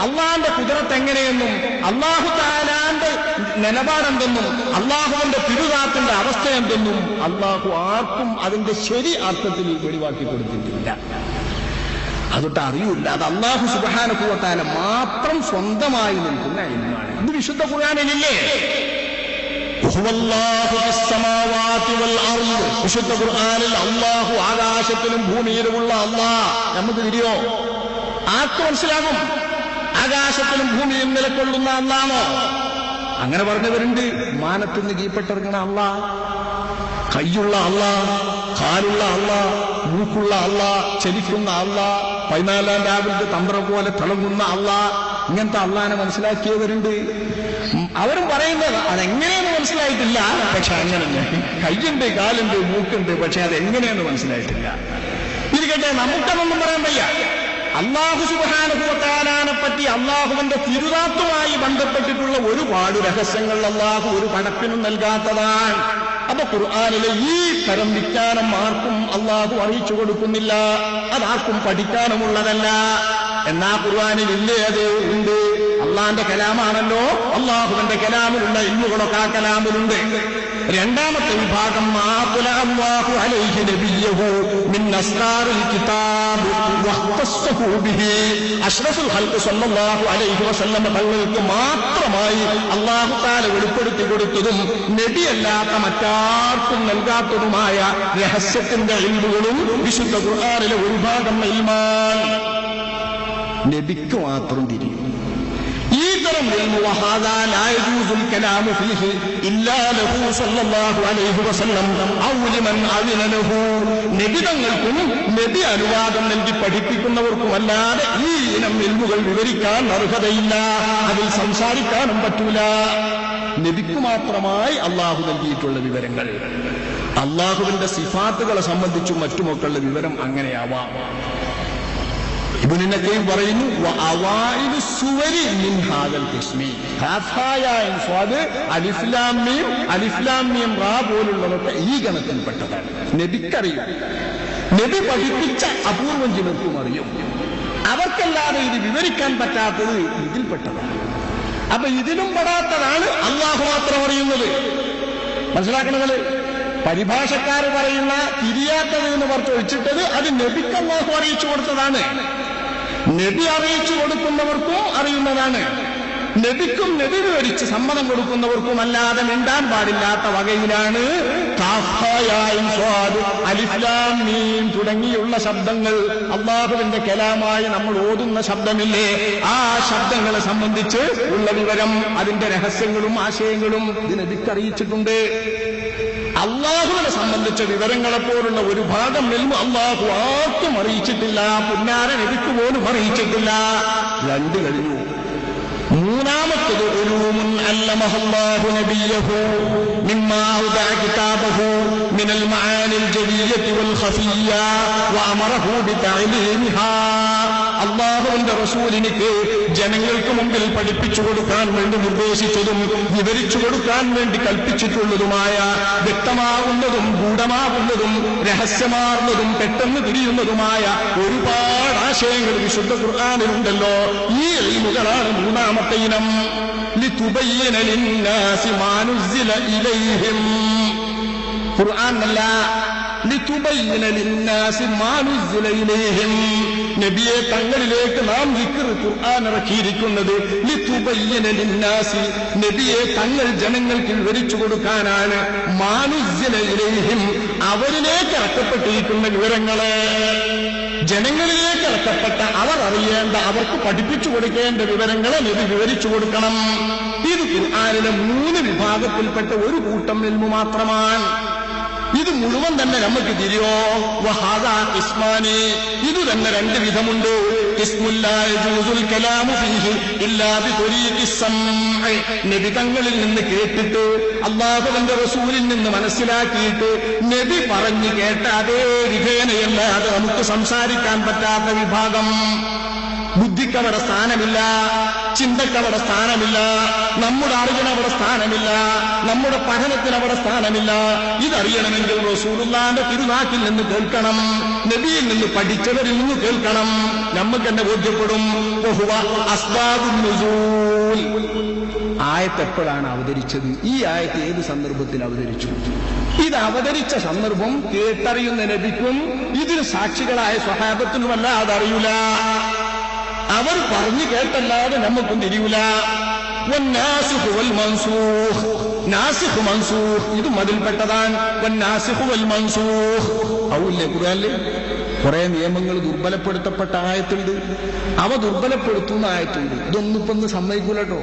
അള്ളാഹുന്റെ കുദറത്ത് എങ്ങനെയെന്നും അല്ലാഹു തആലാന്റെ നിലപാടെന്തെന്നും അള്ളാഹുവിന്റെ തിരുനാത്തിന്റെ അവസ്ഥ എന്തെന്നും അള്ളാഹു ആർക്കും അതിന്റെ ശരി അർത്ഥത്തിൽ വെളിവാക്കി കൊടുത്തിട്ടില്ല. അതൊട്ട് അറിയില്ല. അത് അല്ലാഹു സുബ്ഹാനഹു വ തആല മാത്രം സ്വന്തമായി നിൽക്കുന്ന ഇൽമാണ്. ഇത് വിശുദ്ധ ഖുർആനിലില്ലേ? വിശുദ്ധ ഖുർആനിൽ അല്ലാഹു ആകാശത്തിലും ഭൂമിയിലുമുള്ള അല്ലാഹ് നമുക്ക് തിരിയോ? ആർക്ക് മനസ്സിലാകും? ആകാശത്തിലും ഭൂമിയും നിലകൊള്ളുന്ന അല്ലാഹോ? അങ്ങനെ പറഞ്ഞവരുണ്ട്. മാനത്തുനിന്ന് കീഴ്പ്പെട്ടിറങ്ങുന്ന അല്ലാഹ്, കയ്യുള്ള അല്ലാഹ്, കാലുള്ള അല്ലാഹ്, മൂക്കുള്ള അല്ലാഹ്, ചലിക്കുന്ന അല്ലാഹ്, 14 രാവിലത്തെ തന്ത്രം പോലെ തിളങ്ങുന്ന അല്ലാഹ്, ഇങ്ങനത്തെ അല്ലാഹനെ മനസ്സിലാക്കിയവരുണ്ട്. അവരും പറയുന്നത് അതെങ്ങനെയെന്ന് മനസ്സിലായിട്ടില്ല. പക്ഷെ അങ്ങനെ കയ്യുണ്ട്, കാലുണ്ട്, മൂക്കുണ്ട്, പക്ഷെ അതെങ്ങനെയെന്ന് മനസ്സിലായിട്ടില്ല. ഇരിക്കട്ടെ, നമുക്കതൊന്നും പറയാൻ വയ്യ. അല്ലാഹു സുബ്ഹാനഹു വ തആലയെ പറ്റി അല്ലാഹുവിന്റെ തിരുനാമവുമായി ബന്ധപ്പെട്ടിട്ടുള്ള ഒരുപാട് രഹസ്യങ്ങൾ അല്ലാഹു ഒരു പടപ്പിനും നൽകാത്തതാണ്. അപ്പൊ ഖുർആനിലെ ഈ തരം വിജ്ഞാനം ആർക്കും അല്ലാഹു അറിയിച്ചു കൊടുക്കുന്നില്ല. അതാർക്കും പഠിക്കാനുമുള്ളതല്ല. എന്നാ ഖുർആനിൽ ഇല്ലേ? അത് ഉണ്ട്. അള്ളാന്റെ കലാമാണല്ലോ. അള്ളാഹുവിന്റെ കലാമിലുള്ള ഇൽമുകളൊക്കെ ആ കലാമിലുണ്ട്. രണ്ടാമത്തെ വിഭാഗം അല്ലാഹു അലൈഹി നബിയഹു മിൻ അസ്റാറിൽ കിതാബ് വഖ്തസ്സഹു ബിഹി. അഷ്റഫുൽ ഖൽഖ് സ്വല്ലല്ലാഹു അലൈഹി വസല്ലം തങ്ങൾക്ക് മാത്രമായി അല്ലാഹു തആല വെളിപ്പെടുത്തി കൊടുത്തതും നബിയല്ലാത്ത മറ്റാർക്കും നൽകാത്തതുമായ രഹസ്യത്തിന്റെ ഇൽമുകളും വിശുദ്ധ ഖുർആനിലെ ഒരു ഭാഗം ഇൽമാണ്. നബിക്ക് മാത്രം തിരിയും. ഈ തരം ഇൽമു വഹാദാ ലാ യജൂസുൽ കലാമു ഫീഹി ഇല്ലാ ലഹു സ്വല്ലല്ലാഹു അലൈഹി വസല്ലം ഔ ലിമൻ അദിന ലഹു. നബി തങ്ങൾക്കും നബി അനുവാദം നൽകി പഠിപ്പിക്കുന്നവർക്കുമല്ലാതെ ഈ ഇനം ഇൽമുകൾ വിവരിക്കാൻ അർഹതയില്ല. അതിൽ സംസാരിക്കാനും പറ്റൂല. നബിക്ക് മാത്രമായി അള്ളാഹു നൽകിയിട്ടുള്ള വിവരങ്ങൾ. അള്ളാഹുവിന്റെ സിഫാത്തുകളെ സംബന്ധിച്ചും മറ്റുമൊക്കെയുള്ള വിവരം അങ്ങനെയാവാം. ഇബ്നു നഖീം പറയുന്നു വഅവായിലു സുവരി മിൻ ഹാദൽ ഖിസ്മി. ഖാഫായ സ്വാദ് അലിഫ് ലാം മീം റാ പോലുള്ളതൊക്കെ ഈ ഗണത്തിൽപ്പെട്ടതാണ്. നബിക്കറിയും. നബി പഠിപ്പിച്ച അപൂർവം ചിലർക്കും അറിയും. അവർക്കല്ലാതെ ഇത് വിവരിക്കാൻ പറ്റാത്തത് ഇതിൽപ്പെട്ടതാണ്. അപ്പൊ ഇതിലും പെടാത്തതാണ് അല്ലാഹു മാത്രം അറിയുന്നത്. മനസ്സിലാക്കണത്? പരിഭാഷക്കാർ പറയുന്ന തിരിയാത്തത് എന്ന് പറഞ്ഞ് ഒഴിച്ചിട്ടത് അത് നബിക്ക് അല്ലാഹു അറിയിച്ചു കൊടുത്തതാണ്. നബി അറിയിച്ചു കൊടുക്കുന്നവർക്കും അറിയുന്നതാണ്. നബിക്കും നബി വിവരിച്ച് സമ്മതം കൊടുക്കുന്നവർക്കും അല്ലാതെ മിണ്ടാൻ പാടില്ലാത്ത വകയിലാണ് അലിഫ് ലാം മീം തുടങ്ങിയുള്ള ശബ്ദങ്ങൾ. അല്ലാഹുവിന്റെ കലാമായി നമ്മൾ ഓതുന്ന ശബ്ദമില്ലേ, ആ ശബ്ദങ്ങളെ സംബന്ധിച്ച് ഉള്ള വിവരം, അതിന്റെ രഹസ്യങ്ങളും ആശയങ്ങളും ഇത് നബിക്ക് അറിയിച്ചിട്ടുണ്ട്. അള്ളാഹുവിനെ സംബന്ധിച്ച വിവരങ്ങളെപ്പോലുള്ള ഒരു ഭാഗം ഇൽമു അള്ളാഹു ആർക്കും അറിയിച്ചിട്ടില്ല. പുന്നാര നബിക്ക് പോലും അറിയിച്ചിട്ടില്ല. 2 കഴിഞ്ഞു. മൂന്നാമത്തത് ഉലൂമുൻ അല്ലമഹല്ലാഹു നബിയഹു മിമ്മാ ഔദഅ കിതാബഹു മിനൽ മആനിൽ ജലിയ്യത്തി വൽ ഖഫിയ്യ വഅമറഹു ബിതഅലീമിഹാ. അല്ലാഹുവിന്റെ റസൂലിനിക്ക് ജനങ്ങൾക്ക് മുമ്പിൽ പഠിപ്പിച്ചു കൊടുക്കാൻ വേണ്ടി നിർദ്ദേശിച്ചതും വിവരിച്ചു കൊടുക്കാൻ വേണ്ടി കൽപ്പിച്ചിട്ടുള്ളതുമായ വ്യക്തമാകുന്നതും ഗൂഢമാകുന്നതും രഹസ്യമാർന്നതും പെട്ടെന്ന് തിരിയുന്നതുമായ ഒരുപാട് ആശയങ്ങൾ വിശുദ്ധ ഖുർആനിലുണ്ടല്ലോ. ഈ ഇൽമുകളാണ് മൂന്നാമത്തെ ഇനം. ലിതുബയ്യിന ലിന്നാസി മാ നുസ്സില ഇലൈഹിം. ഖുർആനല്ല, ലിതുബയ്യിന ലിന്നാസി മാ നുസ്സില ഇലൈഹിം. നബിയെ തങ്ങളിലേക്ക് നാം ദിക്ർ ഖുർആൻ ഇറക്കിയിരിക്കുന്നത് ലിതുബയ്യിന ലിന്നാസി, നബിയെ തങ്ങൾ ജനങ്ങൾക്ക് വിവരിച്ചു കൊടുക്കാനാണ്. മാ നുസ്സില ഇലൈഹിം, അവരിലേക്ക് ഇറക്കപ്പെട്ടിരിക്കുന്ന വിവരങ്ങളെ ജനങ്ങളിലേക്ക് ഇറക്കപ്പെട്ട അവർ അറിയേണ്ട, അവർക്ക് പഠിപ്പിച്ചു കൊടുക്കേണ്ട വിവരങ്ങളെ നബി വിവരിച്ചു കൊടുക്കണം. ഇത് ഖുർആനിലെ 3 വിഭാഗത്തിൽപ്പെട്ട ഒരു കൂട്ടം ഇൽമു മാത്രമാണ്. ഇത് മുഴുവൻ തന്നെ നമുക്ക് തിരിയോ? വഹാദാ ഖിസ്മാനി, ഇത് തന്നെ 2 വിധമുണ്ട്. ഖിസ്മുൻ ലാ യജൂസുൽ കലാമു ഫീഹി ഇല്ലാ ബിത്വരീഖി സമഇ. നബി തങ്ങളിൽ നിന്ന് കേട്ടിട്ട് അല്ലാഹുവിന്റെ റസൂലിൽ നിന്ന് മനസ്സിലാക്കിയിട്ട് നബി പറഞ്ഞു കേട്ട അതേ വിധേനയല്ലാതെ നമുക്ക് സംസാരിക്കാൻ പറ്റാത്ത വിഭാഗം. ബുദ്ധിക്കവിടെ സ്ഥാനമില്ല. ചിന്തക്കവിടെ സ്ഥാനമില്ല, നമ്മുടെ അറിവിന് അവിടെ സ്ഥാനമില്ല, നമ്മുടെ പഠനത്തിന് അവിടെ സ്ഥാനമില്ല. ഇതറിയണമെങ്കിൽ റസൂലുള്ളാഹിന്റെ തിരുനാക്കിൽ നിന്ന് കേൾക്കണം, നബിയിൽ നിന്ന് പഠിച്ചവരിൽ നിന്ന് കേൾക്കണം. നമുക്ക് തന്നെ ബോധ്യപ്പെടും. അസ്ബാബുൻ നുസൂൽ. ആയത്ത് എപ്പോഴാണ് അവതരിച്ചത്? ഈ ആയത്ത് ഏത് സന്ദർഭത്തിൽ അവതരിച്ചു? ഇത് അവതരിച്ച സന്ദർഭം കേട്ടറിയുന്ന നബിക്കും ഇതിന് സാക്ഷികളായ സ്വഹാബത്തിനുമല്ല അതറിയൂല. അവർ പറഞ്ഞു കേട്ടല്ലാതെ നമുക്കും തിരിയൂല. വന്നാസിഖു വൽ മൻസൂഖ്, നാസിഖ് മൻസൂഖ് ഇതും അതിൽപ്പെട്ടതാണ്. വന്നാസിഖു വൽ മൻസൂഖ് ഔല്ലേ ഖുർആനിൽ കുറെ നിയമങ്ങൾ ദുർബലപ്പെടുത്തപ്പെട്ട ആയത്തുണ്ട്, അവ ദുർബലപ്പെടുത്തുന്ന ആയത്തുണ്ട്. ഇതൊന്നും ഇപ്പൊ ഒന്ന് സമ്മതിക്കൂലട്ടോ.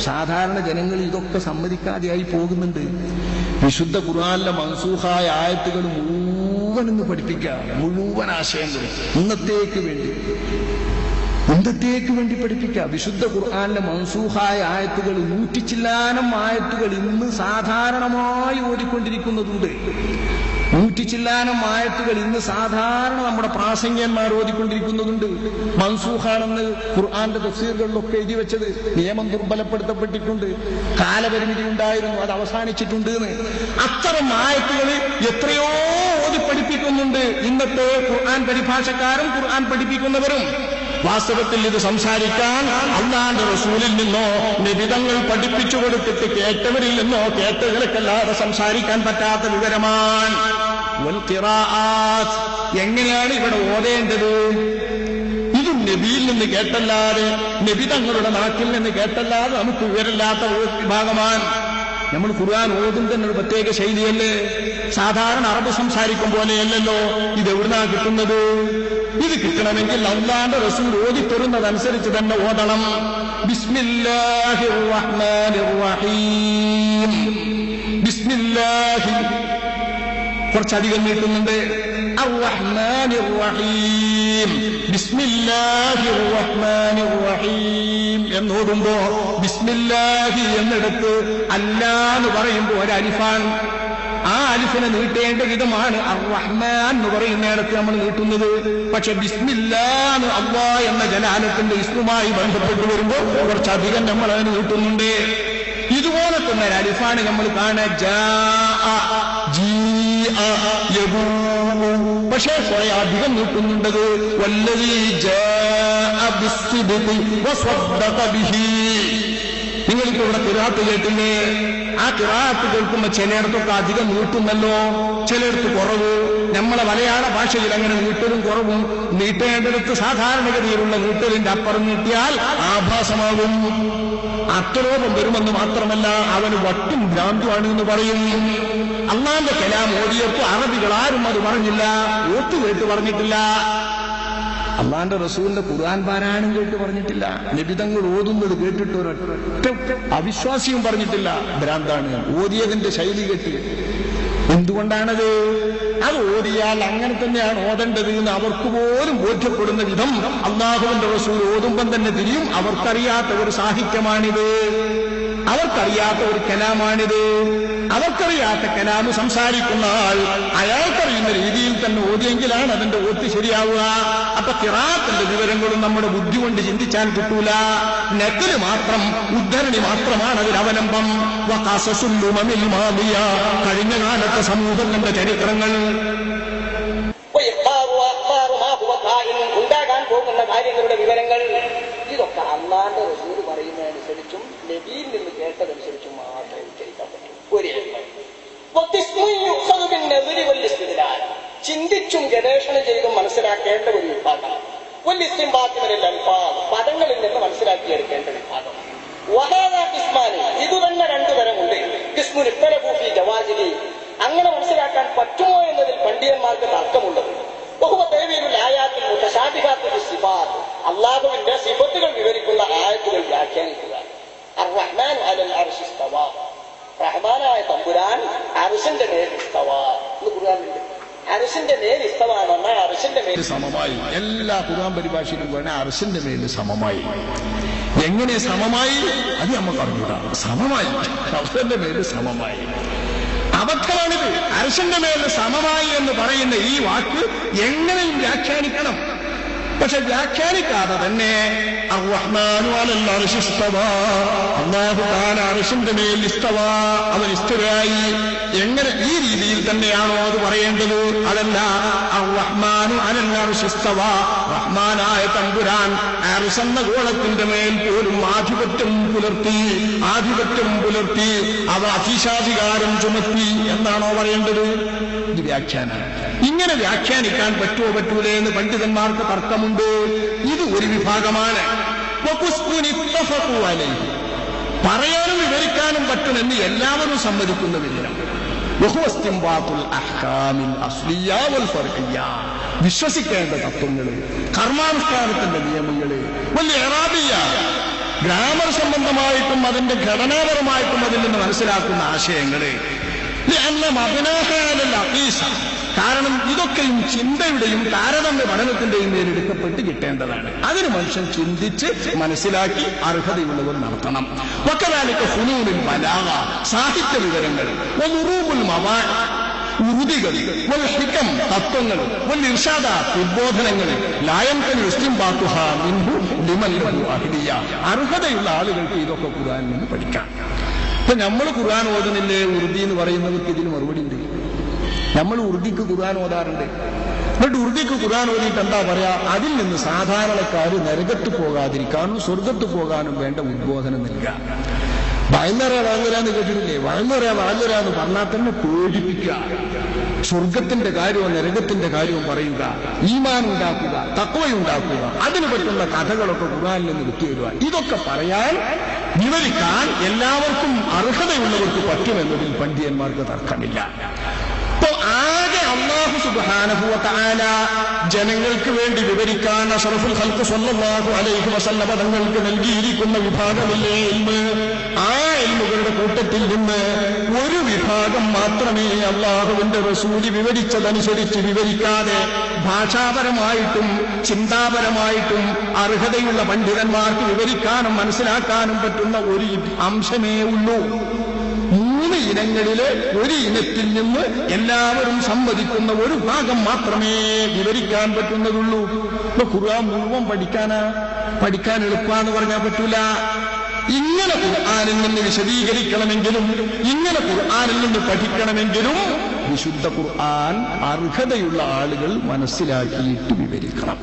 സാധാരണ ജനങ്ങൾ ഇതൊക്കെ സമ്മതിക്കാതെയായി പോകുന്നുണ്ട്. വിശുദ്ധ ഖുർആനിലെ മൻസൂഖായ ആയത്തുകൾ മുഴുവൻ ഇന്ന് പഠിപ്പിക്കുക, മുഴുവൻ ആശയങ്ങൾ ഇന്നത്തേക്ക് വേണ്ടി പഠിപ്പിക്കുക. വിശുദ്ധ ഖുർആനിലെ മൻസൂഖായ ആയത്തുകൾ 100 ചില്ലാനം ആയത്തുകൾ ഇന്ന് സാധാരണമായി ഓതിക്കൊണ്ടിരിക്കുന്നതുണ്ട്. 100 ചില്ലാനം ആയത്തുകൾ ഇന്ന് സാധാരണ നമ്മുടെ പ്രാസംഗികന്മാർ ഓതിക്കൊണ്ടിരിക്കുന്നതുണ്ട്. മൻസൂഖാണെന്ന് ഖുർആന്റെ തഫ്സീറുകളിലൊക്കെ എഴുതി വെച്ചത്. നിയമം ദുർബലപ്പെടുത്തപ്പെട്ടിട്ടുണ്ട്, കാലപരിമിതി ഉണ്ടായിരുന്നു, അത് അവസാനിച്ചിട്ടുണ്ട് എന്ന്. അത്തരം ആയത്തുകൾ എത്രയോ ഓതി പഠിപ്പിക്കുന്നുണ്ട് ഇന്നത്തെ ഖുർആൻ പരിഭാഷക്കാരും ഖുർആൻ പഠിപ്പിക്കുന്നവരും. വാസ്തവത്തിൽ ഇത് സംസാരിക്കാൻ അല്ലാഹുവിന്റെ റസൂലിൽ നിന്നോ നബിതങ്ങൾ പഠിപ്പിച്ചു കൊടുത്തിട്ട് കേട്ടവരിൽ നിന്നോ കേട്ടവരക്കല്ലാതെ സംസാരിക്കാൻ പറ്റാത്ത വിവരമാണ്. എങ്ങനെയാണ് ഇവിടെ ഓതേണ്ടത്? ഇത് നബിയിൽ നിന്ന് കേട്ടല്ലാതെ, നബിതങ്ങളുടെ നാട്ടിൽ നിന്ന് കേട്ടല്ലാതെ നമുക്ക് വിവരമില്ലാത്ത വിഭാഗമാണ്. നമ്മൾ ഖുർആൻ ഓതും തന്നെ ഒരു പ്രത്യേക ശൈലിയല്ലേ? സാധാരണ അറബ് സംസാരിക്കും പോലെയല്ലല്ലോ. ഇതെവിടുന്നാ കിട്ടുന്നത്? ഇത് കിട്ടണമെങ്കിൽ അല്ലാഹുവിന്റെ റസൂൽ ഓതിത്തരുന്നതനുസരിച്ച് തന്നെ ഓതണം. ബിസ്മില്ലാഹിർ റഹ്മാനിർ റഹീം. ബിസ്മില്ലാഹി കുറച്ചധികം നീട്ടുന്നുണ്ട്. അർ-റഹ്മാനിർ റഹീം. ബിസ്മില്ലാഹിർ റഹ്മാനിർ റഹീം എന്നോടുമ്പോ ബിസ്മില്ലാഹി എന്നിടത്ത് അല്ലാന്ന് പറയുമ്പോ ഒരു അലിഫാണ്. ആ അലിഫിനെ നീട്ടേണ്ട വിധമാണ് അർ-റഹ്മാൻ എന്ന് പറയുന്നിടത്ത് നമ്മൾ നീട്ടുന്നത്. പക്ഷെ ബിസ്മില്ലാന്ന് അല്ലാഹ് എന്ന ജലാലത്തിന്റെ ഇസ്മുമായി ബന്ധപ്പെട്ട് വരുമ്പോൾ കുറച്ചധികം നമ്മൾ അതിന് നീട്ടുന്നുണ്ട്. ഇതുപോലെ തന്നെ ഒരു അലിഫാണ് നമ്മൾ കാണാൻ പക്ഷേ കുറെ അധികം നീട്ടുന്നുണ്ടത്. വല്ലദീ ജാഅ ബിസ്സിദ്ഖി വസദ്ദഖ ബിഹി. നിങ്ങളിപ്പോ ഇവിടെ ഖിറാഅത്ത് കേട്ടില്ലേ? ആ ഖിറാഅത്ത് കേൾക്കുമ്പോ ചിലയിടത്തൊക്കെ അധികം നീട്ടുന്നല്ലോ, ചിലയിടത്ത് കുറവ്. നമ്മളെ മലയാള ഭാഷയിൽ അങ്ങനെ നീട്ടലും കുറവും. നീട്ടേണ്ടടുത്ത് സാധാരണഗതിയിലുള്ള നീട്ടലിന്റെ അപ്പുറം നീട്ടിയാൽ ആഭാസമാകും. അർത്ഥലോപം വരുമെന്ന് മാത്രമല്ല, അവന് വട്ടും ഭ്രാന്തുമാണ് എന്ന് പറയും. അല്ലാഹുവിന്റെ കലാം ഓതിയപ്പോ അറബികൾ ആരും അത് പറഞ്ഞില്ല, ഓത്തുകേട്ട് പറഞ്ഞിട്ടില്ല. അല്ലാഹുവിന്റെ റസൂലിന്റെ ഖുർആൻ പാരായണം കേട്ട് പറഞ്ഞിട്ടില്ല. നബിതങ്ങൾ ഓതുന്നത് കേട്ടിട്ട് ഒരൊറ്റ അവിശ്വാസിയും പറഞ്ഞിട്ടില്ല ഭ്രാന്താണ്. ഓതിയതിന്റെ ശൈലി കേട്ട്. എന്തുകൊണ്ടാണത്? അത് ഓതിയാൽ അങ്ങനെ തന്നെയാണ് ഓതേണ്ടത് എന്ന് അവർക്ക് പോലും ബോധ്യപ്പെടുന്ന വിധം അല്ലാഹുവിന്റെ റസൂൽ ഓതുമ്പം തന്നെ തിരിയും. അവർക്കറിയാത്ത ഒരു സാഹിത്യമാണിത്, അവർക്കറിയാത്ത ഒരു കലാമാണിത്. അവർക്കറിയാത്ത കലാമ് സംസാരിക്കുന്ന ആൾ അയാൾക്കറിയുന്ന രീതിയിൽ തന്നെ ഓതിയെങ്കിലാണ് അതിന്റെ ഓത്ത് ശരിയാവുക. അപ്പൊ ഖിറാഅത്തിന്റെ വിവരങ്ങളും നമ്മുടെ ബുദ്ധി കൊണ്ട് ചിന്തിച്ചാൽ കിട്ടൂല. നഖല് മാത്രം, ഉദ്ധരണി മാത്രമാണ് അതിൽ അവലംബം. കഴിഞ്ഞ കാലത്തെ സമൂഹത്തിന്റെ ചരിത്രങ്ങൾ, ഉണ്ടാകാൻ പോകുന്ന കാര്യങ്ങളുടെ വിവരങ്ങൾ, ഇതൊക്കെ അല്ലാഹുവിന്റെ റസൂൽ പറയുന്നതനുസരിച്ചും നബിയിൽ നിന്ന് കേട്ടതനുസരിച്ചും മാത്രമേ ഉച്ചരിക്കാൻ പറ്റൂ. ചിന്തിച്ചും ഗവേഷണം ചെയ്തും മനസ്സിലാക്കേണ്ട ഒരു വിഭാഗം. പദങ്ങളിൽ നിന്ന് മനസ്സിലാക്കിയെടുക്കേണ്ട വിഭാഗം. ഇത് തന്നെ 2 തരമുണ്ട്. ജവാജിലി, അങ്ങനെ മനസ്സിലാക്കാൻ പറ്റുമോ എന്നതിൽ പണ്ഡിതന്മാർക്ക് തർക്കമുള്ളത്. അല്ലാഹുവിന്റെ സിഫത്തുകൾ വിവരിക്കുന്ന ആയത്തുകൾ വ്യാഖ്യാനിക്കുക. അർ-റഹ്മാൻ അലൽ അർശി ഇസ്തവാ, റഹ്മാനായ തമ്പുരാൻ അർശിന്റെ മേൽ ഇസ്തവാ എന്ന് ഖുർആനിലുണ്ട്. അർശിന്റെ മേൽ ഇസ്തവാ എന്ന് പറഞ്ഞാൽ അർശിന്റെ മേൽ സമമായി. എല്ലാ ഖുർആൻ പരിഭാഷയിലും പറഞ്ഞാൽ അർശിന്റെ മേൽ സമമായി. എങ്ങനെ സമമായി അത് നമുക്ക് അറിഞ്ഞൂടാ. സമമായി, അർശിന്റെ മേൽ സമമായി. അബദ്ധമാണിത്. അർശിന്റെ മേൽ സമമായി എന്ന് പറയുന്ന ഈ വാക്ക് എങ്ങനെയും വ്യാഖ്യാനിക്കണം. പക്ഷെ വ്യാഖ്യാനിക്കാതെ തന്നെ അർ-റഹ്മാനു അലൽ അർശി ഇസ്തവാ, അല്ലാഹു തആല അർശിന്റെ മേൽ ഇസ്തവാ, അവൻ ഇസ്തവായി. എങ്ങനെ ഈ രീതിയിൽ തന്നെയാണോ അത് പറയേണ്ടത്? അതല്ല, അർ-റഹ്മാനു അലൽ അർശി ഇസ്തവാ, റഹ്മാനായ തമ്പുരാൻ അർശ് എന്ന ഗോളത്തിന്റെ മേൽ പോലും ആധിപത്യം പുലർത്തി അവ അധീശാധികാരം ചുമത്തി എന്നാണോ പറയേണ്ടത്? ഇത് വ്യാഖ്യാനമാണ്. ഇങ്ങനെ വ്യാഖ്യാനിക്കാൻ പറ്റൂലേ എന്ന് പണ്ഡിതന്മാർക്ക് തർക്കമുണ്ട്. ഇത് ഒരു വിഭാഗമാണ്. പറയാനും വിവരിക്കാനും പറ്റുമെന്ന് എല്ലാവരും സമ്മതിക്കുന്ന വിവരം. വിശ്വസിക്കേണ്ട തത്വങ്ങള്, കർമാനുഷ്ഠാനത്തിന്റെ നിയമങ്ങള്, വലിയ ഇറാബിയ ഗ്രാമർ സംബന്ധമായിട്ടും അതിന്റെ ഘടനാപരമായിട്ടും അതിൽ നിന്ന് മനസ്സിലാക്കുന്ന ആശയങ്ങള്, കാരണം ഇതൊക്കെയും ചിന്തയുടെയും താരതമ്യ പഠനത്തിന്റെയും മേലെടുക്കപ്പെട്ട് കിട്ടേണ്ടതാണ്. അതിന് മനുഷ്യൻ ചിന്തിച്ച് മനസ്സിലാക്കി അർഹതയുള്ളവർ നടത്തണം. വക്കദാലിക ഫുനൂനുൽ ബലാഗ, സാഹിത്യ വിവരങ്ങൾ, വഉറൂബുൽ മവാഇദ്, ഉറുതികൾ, വൽഹികം, തത്വങ്ങൾ, വൽഇർഷാദാത്ത്, ഉദ്ബോധനങ്ങൾ, ലായംകനു ഇസ്തിംബാതുഹാ മിൻഹു ലിമൻ ലഹു അഹ്ലിയ, അർഹതയുള്ള ആളുകൾക്ക് ഇതൊക്കെ ഖുർആനിൽ നിന്ന് പഠിക്കാം. ഇപ്പൊ നമ്മൾ ഖുർആൻ ഓതുന്നില്ലേ, ഉറുദി എന്ന് പറയുന്നവർക്ക് ഇതിന് മറുപടി ഉണ്ട്. നമ്മൾ ഉറുദിക്ക് ഖുർആൻ ഓതാറുണ്ട്. എന്നിട്ട് ഉറുദിക്ക് ഖുർആൻ ഓതിയിട്ട് എന്താ പറയാ? അതിൽ നിന്ന് സാധാരണക്കാര് നരകത്ത് പോകാതിരിക്കാനും സ്വർഗത്ത് പോകാനും വേണ്ട ഉദ്ബോധനം നൽകുക. വാഴ്ന്നറിയാന്ന് കേട്ടിട്ടില്ലേ? വാഴ്ന്നറിയാന്ന് പറഞ്ഞാൽ തന്നെ പേടിപ്പിക്കുക. സ്വർഗത്തിന്റെ കാര്യവും നരകത്തിന്റെ കാര്യവും പറയുക, ഈമാൻ ഉണ്ടാക്കുക, തഖ്വയുണ്ടാക്കുക, അതിന് പറ്റുന്ന കഥകളൊക്കെ ഖുർആനിൽ നിന്ന് വിട്ടുവരിക. ഇതൊക്കെ പറയാൻ വിവരിക്കാൻ എല്ലാവർക്കും അർഹതയുള്ളവർക്ക് പറ്റുമെന്നതിൽ പണ്ഡിതന്മാർക്ക് തർക്കമില്ല. ഇപ്പോ ആകെ അല്ലാഹു സുബ്ഹാനഹു വ തആല ജനങ്ങൾക്ക് വേണ്ടി വിവരിക്കാൻ അഷ്റഫുൽ ഖൽഖ് സ്വല്ലല്ലാഹു അലൈഹി വസല്ലം തങ്ങൾക്ക് നൽകിയിരിക്കുന്ന വിഭാഗമില്ലേ ഇൽമ്, ആ ഇൽമുകളുടെ കൂട്ടത്തിൽ നിന്ന് ഒരു വിഭാഗം മാത്രമേ അല്ലാഹുവിന്റെ റസൂല് വിവരിച്ചതനുസരിച്ച് വിവരിക്കാതെ ഭാഷാപരമായിട്ടും ചിന്താപരമായിട്ടും അർഹതയുള്ള പണ്ഡിതന്മാർക്ക് വിവരിക്കാനും മനസ്സിലാക്കാനും പറ്റുന്ന ഒരു അംശമേ ഉള്ളൂ. 3 ഇനങ്ങളിലെ ഒരു ഇനത്തിൽ നിന്ന് എല്ലാവരും സമ്മതിക്കുന്ന ഒരു ഭാഗം മാത്രമേ വിവരിക്കാൻ പറ്റുന്നതുള്ളൂ. ഇപ്പൊ ഖുർആൻ മുഴുവൻ പഠിക്കാൻ എളുപ്പമാണെന്ന് പറഞ്ഞാൽ പറ്റൂല. ഇങ്ങനെ ഖുർആനിൽ നിന്ന് വിശദീകരിക്കണമെങ്കിലും ഇങ്ങനെ ഖുർആനിൽ നിന്ന് പഠിക്കണമെങ്കിലും വിശുദ്ധ ഖുർആൻ അർഹതയുള്ള ആളുകൾ മനസ്സിലാക്കിയിട്ട് വിവരിക്കണം.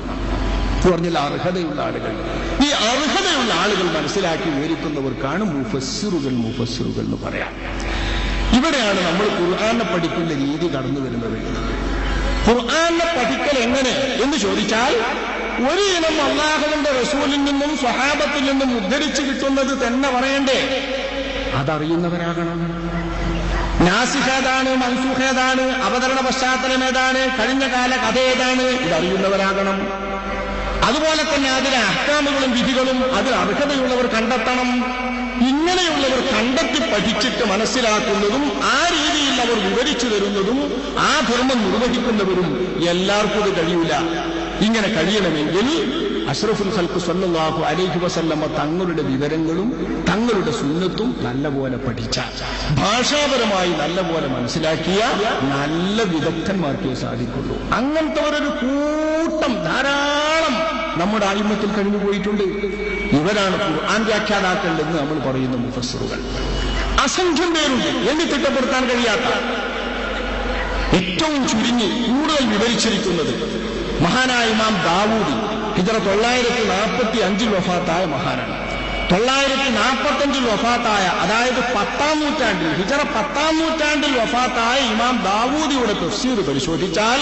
പറഞ്ഞില്ല, അർഹതയുള്ള ആളുകൾ. ഈ അർഹതയുള്ള ആളുകൾ മനസ്സിലാക്കി വിവരിക്കുന്നവർക്കാണ് മുഫസ്സിറുകൾ എന്ന് പറയാം. ഇവിടെയാണ് നമ്മൾ ഖുർആനെ പഠിക്കുന്ന രീതി കടന്നു വരുന്നത്. ഖുർആനെ പഠിക്കൽ എങ്ങനെ എന്ന് ചോദിച്ചാൽ, ഒരു ഇനം അല്ലാഹുവിന്റെ റസൂലിൽ നിന്നും സ്വഹാബത്തിൽ നിന്നും ഉദ്ധരിച്ചു കിട്ടുന്നത് തന്നെ പറയണ്ടേ? അതറിയുന്നവരാകണം. നാസിഖേതാണ്, മൻസൂഖേതാണ്, അവതരണ പശ്ചാത്തലം ഏതാണ്, കഴിഞ്ഞ കാല കഥ ഏതാണ്, ഇതറിയുന്നവരാകണം. അതുപോലെ തന്നെ അതിലെ അഹ്കാമുകളും വിധികളും അതിൽ അർഹതയുള്ളവർ കണ്ടെത്തണം. ഇങ്ങനെയുള്ളവർ കണ്ടെത്തി പഠിച്ചിട്ട് മനസ്സിലാക്കുന്നതും ആ രീതിയിൽ അവർ വിവരിച്ചു തരുന്നതും ആ ധർമ്മം നിർവഹിക്കുന്നവരും എല്ലാവർക്കും ഇത് കഴിയൂല. ഇങ്ങനെ കഴിയണമെങ്കിൽ അഷ്റഫുൽ ഖൽഖ് സ്വല്ലല്ലാഹു അലൈഹി വസല്ലമ തങ്ങളുടെ വിവരങ്ങളും തങ്ങളുടെ സുന്നത്തും നല്ലപോലെ പഠിച്ച, ഭാഷാപരമായി നല്ലപോലെ മനസ്സിലാക്കിയ നല്ല വിദഗ്ധന്മാർക്കേ സാധിക്കുള്ളൂ. അങ്ങനത്തെ ഒരു കൂട്ടം ധാരാളം നമ്മുടെ ആയിമ്മത്തിൽ കഴിഞ്ഞുപോയിട്ടുണ്ട്. ഇവരാണ് ഖുർആൻ വ്യാഖ്യാതാക്കൾ എന്ന് നമ്മൾ പറയുന്ന മുഫസ്സിറുകൾ. അസംഖ്യം പേരുണ്ട്, എണ്ണി തിട്ടപ്പെടുത്താൻ കഴിയാത്ത. ഏറ്റവും ചുരുങ്ങി കൂടുതൽ വിവരിച്ചിരിക്കുന്നത് മഹാനായ ഇമാം ദാവൂദി, ഹിജ്റ 945 വഫാത്തായ മഹാനാണ്. 945 വഫാത്തായ, അതായത് 10-ാം നൂറ്റാണ്ടിൽ, ഹിജ്റ 10-ാം നൂറ്റാണ്ടിൽ വഫാത്തായ ഇമാം ദാവൂദിയുടെ തഫ്സീർ പരിശോധിച്ചാൽ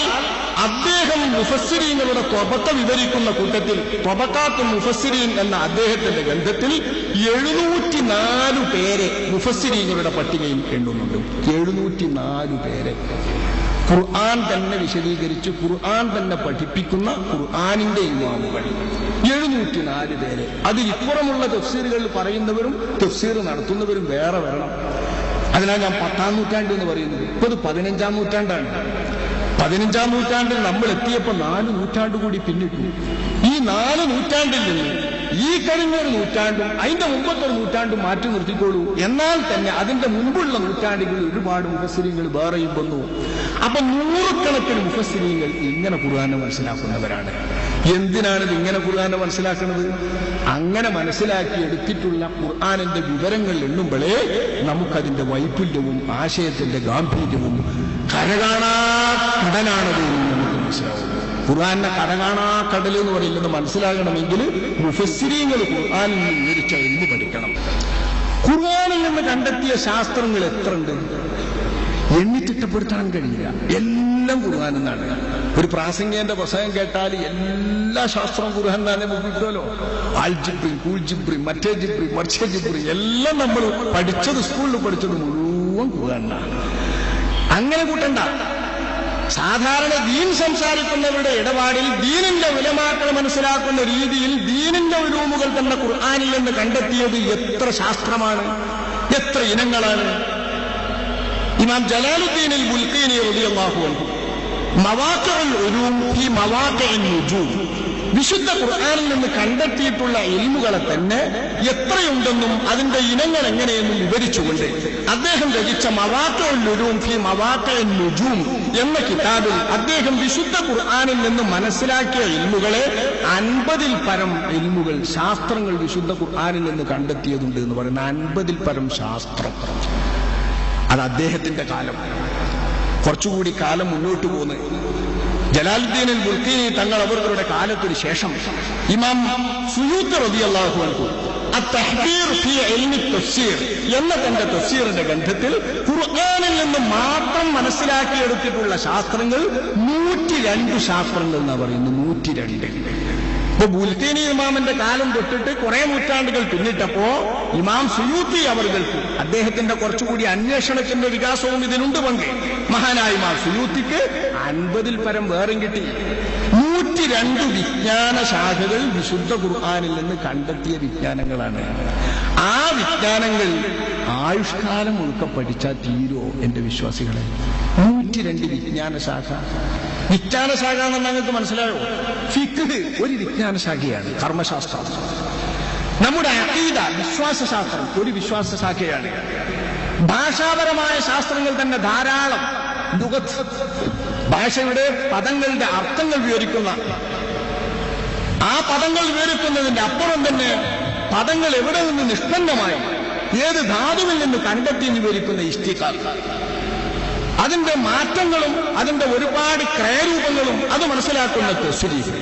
അദ്ദേഹം മുഫസ്സിരീങ്ങളുടെ ത്വബക്ക വിവരിക്കുന്ന കൂട്ടത്തിൽ ത്വബക്കാത്തുൽ മുഫസ്സിരീൻ എന്ന അദ്ദേഹത്തിന്റെ ഗ്രന്ഥത്തിൽ 704 പേരെ മുഫസ്സിരീങ്ങളുടെ പട്ടികയിൽ എണ്ണുന്നുണ്ട്. 704 പേരെ ഖുർആൻ തന്നെ വിശദീകരിച്ച് ഖുർആൻ തന്നെ പഠിപ്പിക്കുന്ന ഖുർആനിന്റെ ഇമാമുകൾ 704 പേര്. അതിലിപ്പുറമുള്ള തഫ്സീറുകൾ പറയുന്നവരും തഫ്സീർ നടത്തുന്നവരും വേറെ വരണം. അതിനാൽ ഞാൻ 10-ാം നൂറ്റാണ്ട് എന്ന് പറയുന്നത്. ഇപ്പൊ ഇത് 15-ാം നൂറ്റാണ്ടാണ്. 15-ാം നൂറ്റാണ്ടിൽ നമ്മൾ എത്തിയപ്പോൾ 4 നൂറ്റാണ്ട് കൂടി പിന്നിട്ടു. ഈ 4 നൂറ്റാണ്ടിൽ നിന്ന് ഈ കഴിഞ്ഞൊരു നൂറ്റാണ്ടും അതിന്റെ മുമ്പത്തൊരു നൂറ്റാണ്ടും മാറ്റി നിർത്തിക്കോളൂ. എന്നാൽ തന്നെ അതിന്റെ മുമ്പുള്ള നൂറ്റാണ്ടുകളിൽ ഒരുപാട് മുഫസ്സിരീങ്ങൾ വേറെയും വന്നു. അപ്പൊ 100 കണക്കിന് മുഫസ്സിരീങ്ങൾ ഇങ്ങനെ ഖുർആനെ മനസ്സിലാക്കുന്നവരാണ്. എന്തിനാണ് ഇങ്ങനെ ഖുർആനെ മനസ്സിലാക്കുന്നത്? അങ്ങനെ മനസ്സിലാക്കി എടുത്തിട്ടുള്ള ഖുർആനിന്റെ വിവരങ്ങൾ എണ്ണുമ്പോഴേ നമുക്കതിന്റെ വൈപുല്യവും ആശയത്തിന്റെ ഗാംഭീര്യവും കരകാണാ കടലാണത് നമുക്ക് മനസ്സിലാവും. ഖുർആനെ കടകാണാ കടൽ എന്ന് പറയുന്നത് മനസ്സിലാകണമെങ്കിൽ മുഫസ്സിരീങ്ങൾ ഖുർആനിൽ നിന്ന് വിവരിച്ച എഴുതി പഠിക്കണം. ഖുർആനിൽ നിന്ന് കണ്ടെത്തിയ ശാസ്ത്രങ്ങൾ എത്ര ഉണ്ട്? എണ്ണിത്തിട്ടപ്പെടുത്താൻ കഴിയില്ല. എല്ലാം ഖുർആൻ എന്നാണ്. ഒരു പ്രാസംഗികന്റെ പ്രസംഗം കേട്ടാൽ എല്ലാ ശാസ്ത്രവും ഖുർആൻ തന്നെ കിട്ടുമല്ലോ. ആൽജിബ്രി, കൂൾജിബ്രി, മറ്റേ ജിബ്രി, മർച്ചേ ജിബ്രി എല്ലാം നമ്മൾ പഠിച്ചത് സ്കൂളിൽ പഠിച്ചത് മുഴുവൻ ഖുർആനാണ്. അങ്ങനെ കൂട്ടണ്ട. സാധാരണ ദീൻ സംസാരിക്കുന്നവരുടെ ഇടപാടിൽ ദീനിന്റെ ഉലമാക്കൾ മനസ്സിലാക്കുന്ന രീതിയിൽ ദീനിന്റെ ഉലൂമുകൾ തന്നെ ഖുർആനിൽ നിന്ന് കണ്ടെത്തിയത് എത്ര ശാസ്ത്രമാണ്, എത്ര ഇനങ്ങളാണ്. ഇമാം ജലാലുദ്ദീൻ അൽ ബുൽഖീനി റളിയല്ലാഹു അൻഹു മവാഖിഉൽ ഉലൂം ഫീ മവാഖിഉൻ നുജൂം, വിശുദ്ധ ഖുർആനിൽ നിന്ന് കണ്ടെത്തിയിട്ടുള്ള ഇൽമുകളെ തന്നെ എത്രയുണ്ടെന്നും അതിന്റെ ഇനങ്ങൾ എങ്ങനെയെന്നും വിവരിച്ചുകൊണ്ട് അദ്ദേഹം രചിച്ച മവാഖിഉൽ ഉലൂം ഫീ മവാഖിഉൻ നുജൂം എന്ന കിതാബിൽ അദ്ദേഹം വിശുദ്ധ ഖുർആനിൽ നിന്ന് മനസ്സിലാക്കിയ ഇൽമുകളെ 50-ൽ പരം ഇൽമുകൾ, ശാസ്ത്രങ്ങൾ വിശുദ്ധ ഖുർആനിൽ നിന്ന് കണ്ടെത്തിയതുണ്ട് എന്ന് പറയുന്ന 50-ൽ പരം ശാസ്ത്രം. അത് അദ്ദേഹത്തിന്റെ കാലം. കുറച്ചുകൂടി കാലം മുന്നോട്ട് പോന്ന് ജലാലുദ്ദീൻ അൽ ബുൽഖീനി തങ്ങൾ അവരുടെ കാലത്തിന് ശേഷം ഇമാം സുയൂത്തി റളിയല്ലാഹു അൻഹു അത്തഹ്ബീർ ഫീ ഇൽമി തഫ്സീർ എന്ന തന്റെ തഫ്സീറിന്റെ ഗ്രന്ഥത്തിൽ ഖുർആനിൽ നിന്ന് മാത്രം മനസ്സിലാക്കിയെടുത്തിട്ടുള്ള ശാസ്ത്രങ്ങൾ 102 ശാസ്ത്രങ്ങൾ എന്നാ പറയുന്നു. 102. ഇപ്പൊ ബുൽഖീനി ഇമാമിന്റെ കാലം തൊട്ടിട്ട് കുറെ നൂറ്റാണ്ടുകൾ പിന്നിട്ടപ്പോ ഇമാം സുയൂത്തി അവർക്ക് അദ്ദേഹത്തിന്റെ കുറച്ചുകൂടി അന്വേഷണത്തിന്റെ വികാസവും ഇതിനുണ്ട് പങ്ക്. മഹാനായ ഇമാം സുയൂത്തിക്ക് 50-ൽ പരം വേറും കിട്ടി. 102 വിജ്ഞാന ശാഖകൾ വിശുദ്ധ ഖുർആനിൽ നിന്ന് കണ്ടെത്തിയ വിജ്ഞാനങ്ങളാണ്. ആ വിജ്ഞാനങ്ങൾ ആയുഷ്കാലം മുഴുക്ക പഠിച്ചാൽ തീരോ എന്റെ വിശ്വാസികളെ? 102 വിജ്ഞാന ശാഖ. വിജ്ഞാന ശാഖ എന്ന് നിങ്ങൾക്ക് മനസ്സിലായോ? ഫിഖ് ഒരു വിജ്ഞാന ശാഖയാണ്, കർമ്മശാസ്ത്രം. നമ്മുടെ അഖീദ വിശ്വാസശാസ്ത്രം ഒരു വിശ്വാസ ശാഖയാണ്. ഭാഷാപരമായ ശാസ്ത്രങ്ങൾ തന്നെ ധാരാളം. ലുഗത്ത്, ഭാഷയുടെ പദങ്ങളുടെ അർത്ഥങ്ങൾ വിവരിക്കുന്ന, ആ പദങ്ങൾ വിവരിക്കുന്നതിന്റെ അപ്പുറം തന്നെ പദങ്ങൾ എവിടെ നിന്ന് നിഷ്പന്നമായി ഏത് ധാതുവിൽ നിന്ന് കണ്ടെത്തി വിവരിക്കുന്ന ഇസ്തിഖാഖ്, അതിന്റെ മാറ്റങ്ങളും അതിന്റെ ഒരുപാട് ക്രയരൂപങ്ങളും അത് മനസ്സിലാക്കുന്ന തസ്രീഫ്,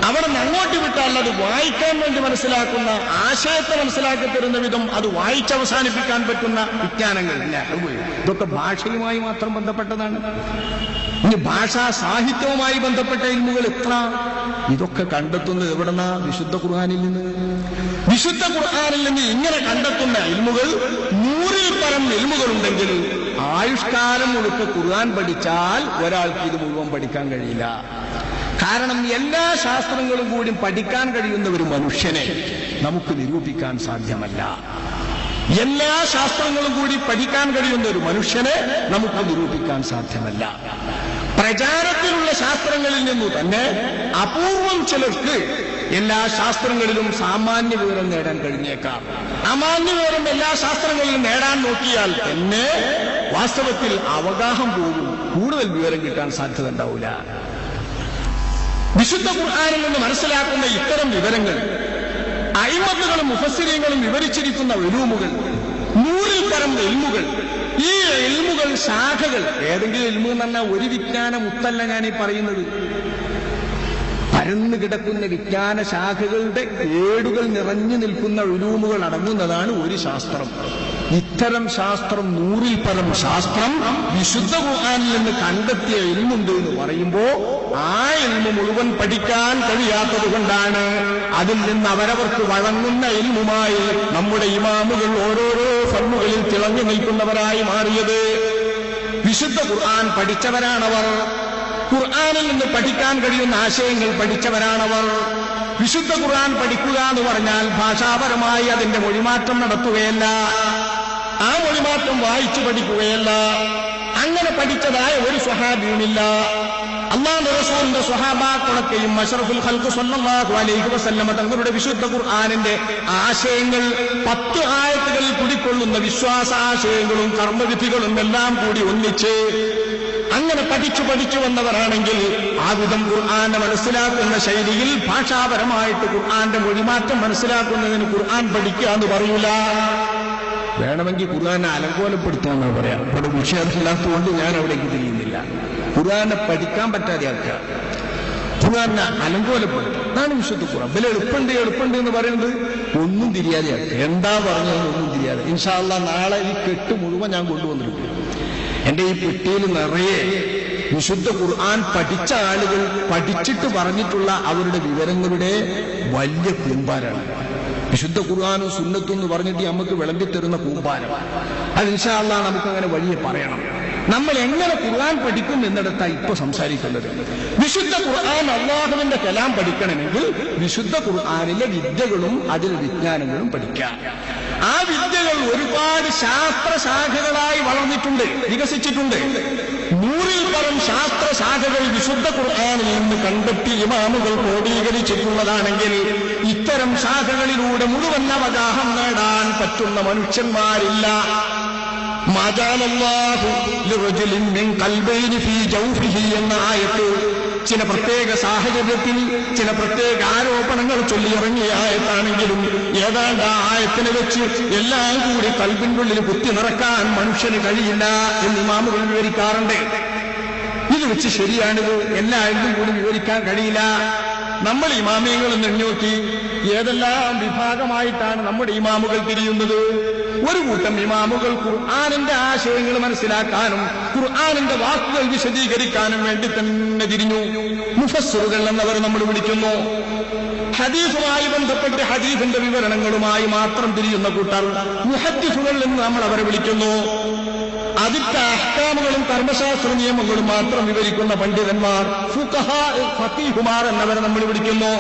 അവിടെ നിന്ന് അങ്ങോട്ട് വിട്ടാൽ അത് വായിക്കാൻ വേണ്ടി മനസ്സിലാക്കുന്ന, ആശയത്തെ മനസ്സിലാക്കി തരുന്ന വിധം അത് വായിച്ചവസാനിപ്പിക്കാൻ പറ്റുന്ന വിജ്ഞാനങ്ങൾ. ഇതൊക്കെ ഭാഷയുമായി മാത്രം ബന്ധപ്പെട്ടതാണ്. ഇനി ഭാഷാ സാഹിത്യവുമായി ബന്ധപ്പെട്ട ഇൽമുകൾ എത്ര? ഇതൊക്കെ കണ്ടെത്തുന്നത് എവിടെന്നാ? വിശുദ്ധ ഖുർആനിൽ നിന്ന്. വിശുദ്ധ ഖുർആനിൽ നിന്ന് ഇങ്ങനെ കണ്ടെത്തുന്ന ഇൽമുകൾ 100-ൽ പരം ഇൽമുകളുണ്ടെങ്കിൽ ആയുഷ്കാലം മുഴുക്ക ഖുർആൻ പഠിച്ചാൽ ഒരാൾക്ക് ഇത് മുഴുവൻ പഠിക്കാൻ കഴിയില്ല. കാരണം എല്ലാ ശാസ്ത്രങ്ങളും കൂടി പഠിക്കാൻ കഴിയുന്ന ഒരു മനുഷ്യനെ നമുക്ക് നിരൂപിക്കാൻ സാധ്യമല്ല. എല്ലാ ശാസ്ത്രങ്ങളും കൂടി പഠിക്കാൻ കഴിയുന്ന ഒരു മനുഷ്യനെ നമുക്ക് നിരൂപിക്കാൻ സാധ്യമല്ല. പ്രചാരത്തിലുള്ള ശാസ്ത്രങ്ങളിൽ നിന്നു തന്നെ അപൂർവം ചിലർക്ക് എല്ലാ ശാസ്ത്രങ്ങളിലും സാമാന്യ വിവരം നേടാൻ കഴിഞ്ഞേക്കാം. അമാന്യ വിവരം എല്ലാ ശാസ്ത്രങ്ങളിലും നേടാൻ നോക്കിയാൽ തന്നെ വാസ്തവത്തിൽ അവഗാഹം പോകും, കൂടുതൽ വിവരം കിട്ടാൻ സാധ്യത ഉണ്ടാവില്ല. വിശുദ്ധ ഖുർആനിൽ നിന്ന് മനസ്സിലാക്കുന്ന ഇത്തരം വിവരങ്ങൾ അയിമത്തുകളും മുഫസ്സിരീങ്ങളും വിവരിച്ചിരിക്കുന്ന ഉലൂമുകൾ, 100-ൽ പരം ഇൽമുകൾ. ഈ ഇൽമുകൾ ശാഖകൾ, ഏതെങ്കിലും ഇൽമു എന്ന് പറഞ്ഞാൽ ഒരു വിജ്ഞാന മുത്തല്ല ഞാനീ പറയുന്നത്. പരന്നു കിടക്കുന്ന വിജ്ഞാന ശാഖകളുടെ ഏടുകൾ നിറഞ്ഞു നിൽക്കുന്ന ഉലൂമുകൾ അടങ്ങുന്നതാണ് ഒരു ശാസ്ത്രം. ഇത്തരം ശാസ്ത്രം, 100-ൽ പരം ശാസ്ത്രം വിശുദ്ധ ഖുർആനിൽ നിന്ന് കണ്ടെത്തിയ ഇൽമുണ്ട് എന്ന് പറയുമ്പോ ആ ഇൽമു മുഴുവൻ പഠിക്കാൻ കഴിയാത്തത് കൊണ്ടാണ് അതിൽ നിന്ന് അവരവർക്ക് വഴങ്ങുന്ന ഇൽമുമായി നമ്മുടെ ഇമാമുകൾ ഓരോരോ ഫർമുകളിൽ തിളങ്ങി നിൽക്കുന്നവരായി മാറിയത്. വിശുദ്ധ ഖുർആൻ പഠിച്ചവരാണവർ. ഖുർആനിൽ നിന്ന് പഠിക്കാൻ കഴിയുന്ന ആശയങ്ങൾ പഠിച്ചവരാണവർ. വിശുദ്ധ ഖുർആൻ പഠിക്കുക എന്ന് പറഞ്ഞാൽ ഭാഷാപരമായി അതിന്റെ മൊഴിമാറ്റം നടത്തുകയല്ല, ആ മൊഴിമാറ്റം വായിച്ചു പഠിക്കുകയല്ല. അങ്ങനെ പഠിച്ചതായ ഒരു സ്വഹാബിയുമില്ല. അല്ലാഹുവിന്റെ റസൂലിന്റെ സ്വഹാബാക്കളൊക്കെയും അഷ്റഫുൽ ഖൽഖ് സ്വല്ലല്ലാഹു അലൈഹി വസല്ലമ തങ്ങളുടെ വിശുദ്ധ ഖുർആനിന്റെ ആശയങ്ങൾ 10 ആയത്തുകളിൽ കുടിക്കൊള്ളുന്ന വിശ്വാസ ആശയങ്ങളും കർമ്മവിധികളും എല്ലാം കൂടി ഒന്നിച്ച് അങ്ങനെ പഠിച്ചു വന്നവരാണെങ്കിൽ ആ വിധം ഖുർആനെ മനസ്സിലാക്കുന്ന ശൈലിയിൽ ഭാഷാപരമായിട്ട് ഖുർആന്റെ മൊഴിമാറ്റം മനസ്സിലാക്കുന്നതിന് ഖുർആൻ പഠിക്കുക എന്ന് പറയൂല. വേണമെങ്കിൽ ഖുർആനെ അലങ്കോലപ്പെടുത്താമെന്ന് പറയാം. ഇവിടെ വിഷയമില്ലാത്തതുകൊണ്ട് ഞാൻ അവിടേക്ക് തിരിയുന്നില്ല. ഖുർആനെ പഠിക്കാൻ പറ്റാതെയാക്കുക, ഖുർആനെ അലങ്കോലപ്പെടുത്തുക, അതാണ് വിശുദ്ധ ഖുർആൻ. വില എളുപ്പമുണ്ട് എന്ന് പറയുന്നത് ഒന്നും തിരിയാതെയാക്കുക. എന്താ പറഞ്ഞതെന്ന് ഒന്നും തിരിയാതെ. ഇൻഷാ അല്ലാഹ് നാളെ ഈ കെട്ട് മുഴുവൻ ഞാൻ കൊണ്ടുവന്നിരിക്കും. എന്റെ ഈ പെട്ടിയിൽ നിറയെ വിശുദ്ധ ഖുർആൻ പഠിച്ച ആളുകൾ പഠിച്ചിട്ട് പറഞ്ഞിട്ടുള്ള അവരുടെ വിവരങ്ങളുടെ വലിയ കൂമ്പാരാണ്. വിശുദ്ധ ഖുർആനും സുന്നത്തും എന്ന് പറഞ്ഞിട്ട് നമുക്ക് വിളമ്പിത്തരുന്ന കൂമ്പാരം. അത് ഇൻഷാ അല്ലാഹ് നമുക്കങ്ങനെ വഴിയെ പറയണം. നമ്മൾ എങ്ങനെ ഖുർആൻ പഠിക്കും എന്നിടത്താണ് ഇപ്പൊ സംസാരിക്കുന്നത്. വിശുദ്ധ ഖുർആൻ അല്ലാഹുവിന്റെ കലാം പഠിക്കണമെങ്കിൽ വിശുദ്ധ ഖുർആനിലെ വിദ്യകളും അതിലെ വിജ്ഞാനങ്ങളും പഠിക്കാം. ആ വിദ്യകൾ ഒരുപാട് ശാസ്ത്രശാഖകളായി വളർന്നിട്ടുണ്ട്, വികസിച്ചിട്ടുണ്ട്. 100-ൽ പരം ശാസ്ത്രശാഖകൾ വിശുദ്ധ ഖുർആനിൽ നിന്ന് കണ്ടെത്തി ഇമാമുകൾ ക്രോഡീകരിച്ചിട്ടുള്ളതാണെങ്കിൽ ഇത്തരം ശാഖകളിലൂടെ മുഴുവൻ അവഗാഹം നേടാൻ പറ്റുന്ന മനുഷ്യന്മാരില്ല. മാജാലല്ലാഹു ലിറജുലിൻ മിൻ ഖൽബൈനി ഫീ ജൗഫിഹി എന്ന ആയത്ത് ചില പ്രത്യേക സാഹചര്യത്തിൽ ചില പ്രത്യേക ആരോപണങ്ങൾ ചൊല്ലിയിറങ്ങിയ ആയത്താണെങ്കിലും ഏതാണ്ട് ആ ആയത്തിനെ വെച്ച് എല്ലാം കൂടി കൽബിന്റെ ഉള്ളിൽ കുത്തി നിറക്കാൻ മനുഷ്യന് കഴിയില്ല എന്ന് ഇമാമുകൾ വിവരിക്കാറുണ്ട്. ഇത് വെച്ച് ശരിയാണിത്, എല്ലാവരും കൂടി വിവരിക്കാൻ കഴിയില്ല. നമ്മൾ ഇമാമിയങ്ങൾ നോക്കി ഏതെല്ലാം വിഭാഗമായിട്ടാണ് നമ്മുടെ ഇമാമുകൾ തിരിയുന്നത്. ഒരു കൂട്ടം ഇമാമുകൾ ഖുർആനിന്റെ ആശയങ്ങൾ മനസ്സിലാക്കാനും ഖുർആനിന്റെ വാക്കുകൾ വിശദീകരിക്കാനും വേണ്ടി തന്നെ തിരിഞ്ഞു. മുഫസ്സിറുകൾ എന്നവർ നമ്മൾ വിളിക്കുന്നു. ഹദീസുമായി ബന്ധപ്പെട്ട് ഹദീസിന്റെ വിവരണങ്ങളുമായി മാത്രം തിരിയുന്ന കൂട്ടർ മുഹദ്ദിസുകൾ എന്ന് നമ്മൾ അവരെ വിളിക്കുന്നു. അതിന്റെ അഹ്കാമുകളും കർമ്മശാസ്ത്ര നിയമങ്ങളും മാത്രം വിവരിക്കുന്ന പണ്ഡിതന്മാർ ഫുഖഹാ ഫഖീഹുമാർ എന്നവരെ നമ്മൾ വിളിക്കുന്നു.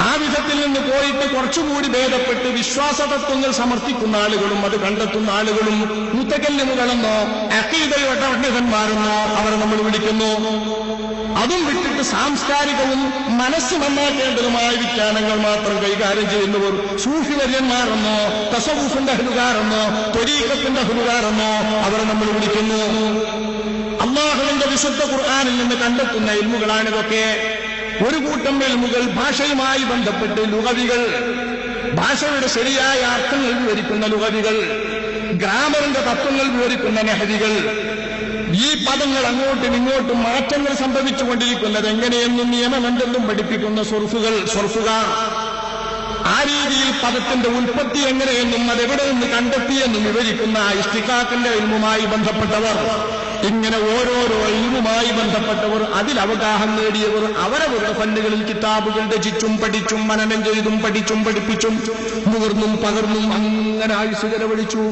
ആ വിധത്തിൽ നിന്ന് പോയിട്ട് കുറച്ചുകൂടി ഭേദപ്പെട്ട് വിശ്വാസതത്വങ്ങൾ സമർത്ഥിക്കുന്ന ആളുകളും അത് കണ്ടെത്തുന്ന ആളുകളും മുത്തകല്ലിമുകളെന്നോ അഖീദയുടെ പണ്ഡിതന്മാരെന്നോ അവരെ നമ്മൾ വിളിക്കുന്നു. അതും വിട്ടിട്ട് സാംസ്കാരികവും മനസ്സ് നന്നാക്കേണ്ടതുമായ വിജ്ഞാനങ്ങൾ മാത്രം കൈകാര്യം ചെയ്യുന്നവർ സൂഫിവര്യന്മാരെന്നോ തസവൂഫിന്റെ അഹ്ലുകാരെന്നോ ത്വരീഖത്തിന്റെ അഹ്ലുകാരെന്നോ അവരെ നമ്മൾ വിളിക്കുന്നു. അല്ലാഹുവിന്റെ വിശുദ്ധ ഖുർആനിൽ നിന്ന് കണ്ടെത്തുന്ന ഇൽമുകളാണിതൊക്കെ. ഒരു കൂട്ടം ഇൽമുകൾ ഭാഷയുമായി ബന്ധപ്പെട്ട് ലുഗവികൾ, ഭാഷയുടെ ശരിയായ അർത്ഥങ്ങൾ വിവരിക്കുന്ന ലുഗവികൾ, ഗ്രാമറിന്റെ തത്വങ്ങൾ വിവരിക്കുന്ന നഹ്വികൾ, ഈ പദങ്ങൾ അങ്ങോട്ടും ഇങ്ങോട്ടും മാറ്റങ്ങൾ സംഭവിച്ചുകൊണ്ടിരിക്കുന്നത് എങ്ങനെയെന്നും നിയമമെന്തെന്നും പഠിപ്പിക്കുന്ന സർഫുകാർ, ആ രീതിയിൽ പദത്തിന്റെ ഉൽപ്പത്തി എങ്ങനെയെന്നും അതെവിടെ നിന്ന് കണ്ടെത്തിയെന്നും വിവരിക്കുന്ന ഇസ്തിഖാഖിന്റെ ഇൽമുമായി ബന്ധപ്പെട്ടവർ, ഇങ്ങനെ ഓരോരോ ഇൽമുമായി ബന്ധപ്പെട്ടവർ, അതിൽ അവഗാഹം നേടിയവർ അവരവരുടെ ഫന്നുകളിൽ കിതാബുകൾ രചിച്ചും പഠിച്ചും മനനം ചെയ്തും പഠിച്ചും പഠിപ്പിച്ചും മുതിർന്നും പകർന്നും അങ്ങനെ ആയുസ് ചെലവഴിച്ചു.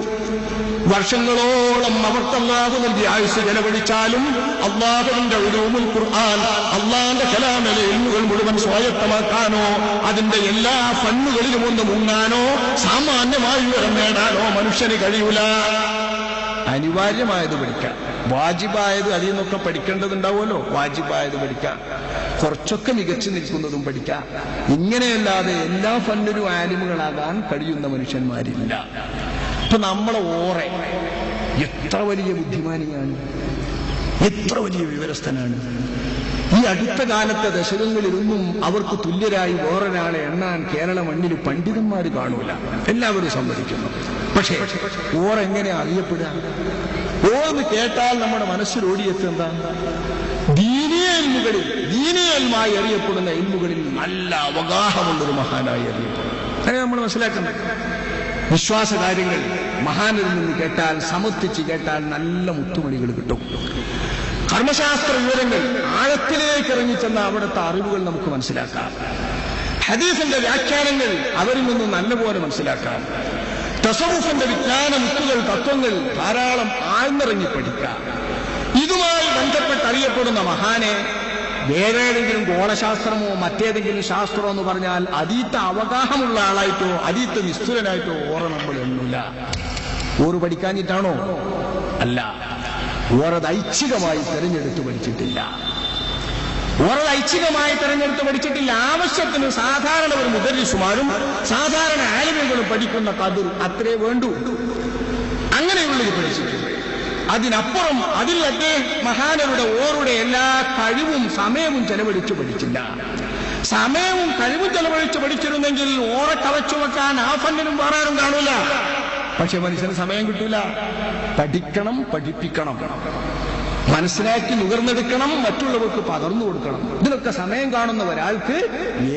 വർഷങ്ങളോളം അവർക്ക് അല്ലാഹു നൽകിയ ആയുസ് ചെലവഴിച്ചാലും അല്ലാഹുവിന്റെ ഉലൂമുൽ ഖുർആൻ, അല്ലാഹുവിന്റെ കലാമിലെ ഇൽമുകൾ മുഴുവൻ സ്വായത്തമാക്കാനോ അതിന്റെ എല്ലാ ഫന്നുകളിലും ഒന്ന് മുങ്ങാനോ സാമാന്യമായി ഉയരം നേടാനോ മനുഷ്യന് കഴിയൂല. അനിവാര്യമായത് പഠിക്കാം, വാജിബായത് അതിൽ നിന്നൊക്കെ പഠിക്കേണ്ടതുണ്ടാവുമല്ലോ. വാജിബായത് പഠിക്കാം, കുറച്ചൊക്കെ മികച്ചു നിൽക്കുന്നതും പഠിക്കാം. ഇങ്ങനെയല്ലാതെ എല്ലാ ഫന്നിലും ആലിമുകളാകാൻ കഴിയുന്ന മനുഷ്യന്മാരില്ല. ഇപ്പൊ നമ്മളെ ഓറെ എത്ര വലിയ ബുദ്ധിമാനിയാണ്, എത്ര വലിയ വിവരസ്ഥനാണ്. ഈ അടുത്ത കാലത്തെ ദശകങ്ങളിലൊന്നും അവർക്ക് തുല്യരായി വേറൊരാളെ എണ്ണാൻ കേരള മണ്ണിൽ പണ്ഡിതന്മാർ കാണൂല, എല്ലാവരും സമ്മതിക്കുന്നു. പക്ഷേ ഓരെങ്ങനെ അറിയപ്പെടുക? ഓർന്ന് കേട്ടാൽ നമ്മുടെ മനസ്സിൽ ഓടിയെത്തുന്ന ദീനിയൽമായി അറിയപ്പെടുന്ന ഇൽമുകളിൽ നല്ല അവഗാഹമുള്ളൊരു മഹാനായി അറിയപ്പെടും. അങ്ങനെ നമ്മൾ മനസ്സിലാക്കുന്നത്. വിശ്വാസകാര്യങ്ങൾ മഹാനിൽ നിന്ന് കേട്ടാൽ, സമർത്ഥിച്ച് കേട്ടാൽ നല്ല മുത്തുമണികൾ കിട്ടും. കർമ്മശാസ്ത്ര വിവരങ്ങൾ ആഴത്തിലേക്ക് ഇറങ്ങിച്ചെന്ന അവിടുത്തെ അറിവുകൾ നമുക്ക് മനസ്സിലാക്കാം. ഹദീസിന്റെ വ്യാഖ്യാനങ്ങൾ അവരിൽ നിന്ന് നല്ലപോലെ മനസ്സിലാക്കാം. തസവുഫിന്റെ വിജ്ഞാന മുത്തുകൾ, തത്വങ്ങൾ ധാരാളം ആഴ്ന്നിറങ്ങി പഠിക്കാം. ഇതുമായി ബന്ധപ്പെട്ട് അറിയപ്പെടുന്ന മഹാനെ വേറെ ഏതെങ്കിലും ഗോളശാസ്ത്രമോ മറ്റേതെങ്കിലും ശാസ്ത്രമോ എന്ന് പറഞ്ഞാൽ അതീത്ത അവഗാഹമുള്ള ആളായിട്ടോ അതീത്ത നിസ്തുലനായിട്ടോ ഓറെ നമ്മൾ എണ്ണില്ല. ഓറ് പഠിക്കാഞ്ഞിട്ടാണോ? അല്ല, ഓറത് ഐച്ഛികമായി തെരഞ്ഞെടുത്ത് പഠിച്ചിട്ടില്ല. ഓറത് ഐച്ഛികമായി തെരഞ്ഞെടുത്ത് പഠിച്ചിട്ടില്ല. ആവശ്യത്തിന് സാധാരണ ഒരു മുദർരിസുമാരും സാധാരണ ആലിമുകളും പഠിക്കുന്ന ഖദർ അത്രേ വേണ്ടൂ. അങ്ങനെയുള്ളത് പഠിച്ചിട്ടുണ്ട്. അതിനപ്പുറം അതിൽ മഹാനരുടെ ഓരുടെ എല്ലാ കഴിവും സമയവും ചെലവഴിച്ചു പഠിച്ചില്ല. സമയവും കഴിവും ചെലവഴിച്ച് പഠിച്ചിരുന്നെങ്കിൽ ഓറെ കവച്ചു വെക്കാൻ ആ ഫണ്ടിനും വേറാരും കാണൂല. പക്ഷെ മനുഷ്യന് സമയം കിട്ടൂല. പഠിക്കണം, പഠിപ്പിക്കണം, മനസ്സിലാക്കി നുകർന്നെടുക്കണം, മറ്റുള്ളവർക്ക് പകർന്നു കൊടുക്കണം. ഇതിനൊക്കെ സമയം കാണുന്ന ഒരാൾക്ക്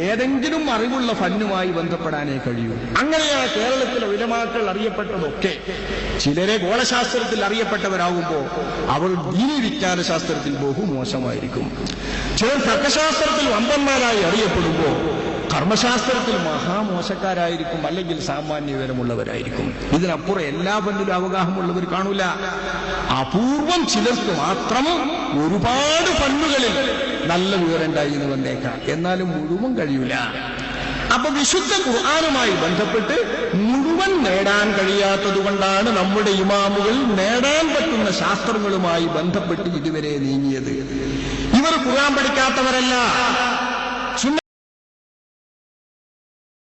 ഏതെങ്കിലും അറിവുള്ള ഫന്നുമായി ബന്ധപ്പെടാനേ കഴിയൂ. അങ്ങനെയാണ് കേരളത്തിലെ ഉലമാക്കൾ അറിയപ്പെട്ടതൊക്കെ. ചിലരെ ഗോളശാസ്ത്രത്തിൽ അറിയപ്പെട്ടവരാകുമ്പോൾ അവർ ദീനി വിജ്ഞാന ശാസ്ത്രത്തിൽ ബഹുമോശമായിരിക്കും. ചിലർ തർക്കശാസ്ത്രത്തിൽ വമ്പന്മാരായി അറിയപ്പെടുമ്പോൾ കർമ്മശാസ്ത്രത്തിൽ മഹാമോശക്കാരായിരിക്കും, അല്ലെങ്കിൽ സാമാന്യ വിവരമുള്ളവരായിരിക്കും. ഇതിനപ്പുറം എല്ലാ ഫണ്ടിലും അവഗാഹമുള്ളവർ കാണൂല. അപൂർവം ചിലർക്ക് മാത്രം ഒരുപാട് ഫണ്ടുകളിൽ നല്ല വിവരം ഉണ്ടായി എന്ന് വന്നേക്കാം, എന്നാലും മുഴുവൻ കഴിയൂല. അപ്പൊ വിശുദ്ധ ഖുർആനുമായി ബന്ധപ്പെട്ട് മുഴുവൻ നേടാൻ കഴിയാത്തത് കൊണ്ടാണ് നമ്മുടെ ഇമാമുകൾ നേടാൻ പറ്റുന്ന ശാസ്ത്രങ്ങളുമായി ബന്ധപ്പെട്ട് ഇതുവരെ നീങ്ങിയത്. ഇവർ ഖുർആൻ പഠിക്കാത്തവരല്ല,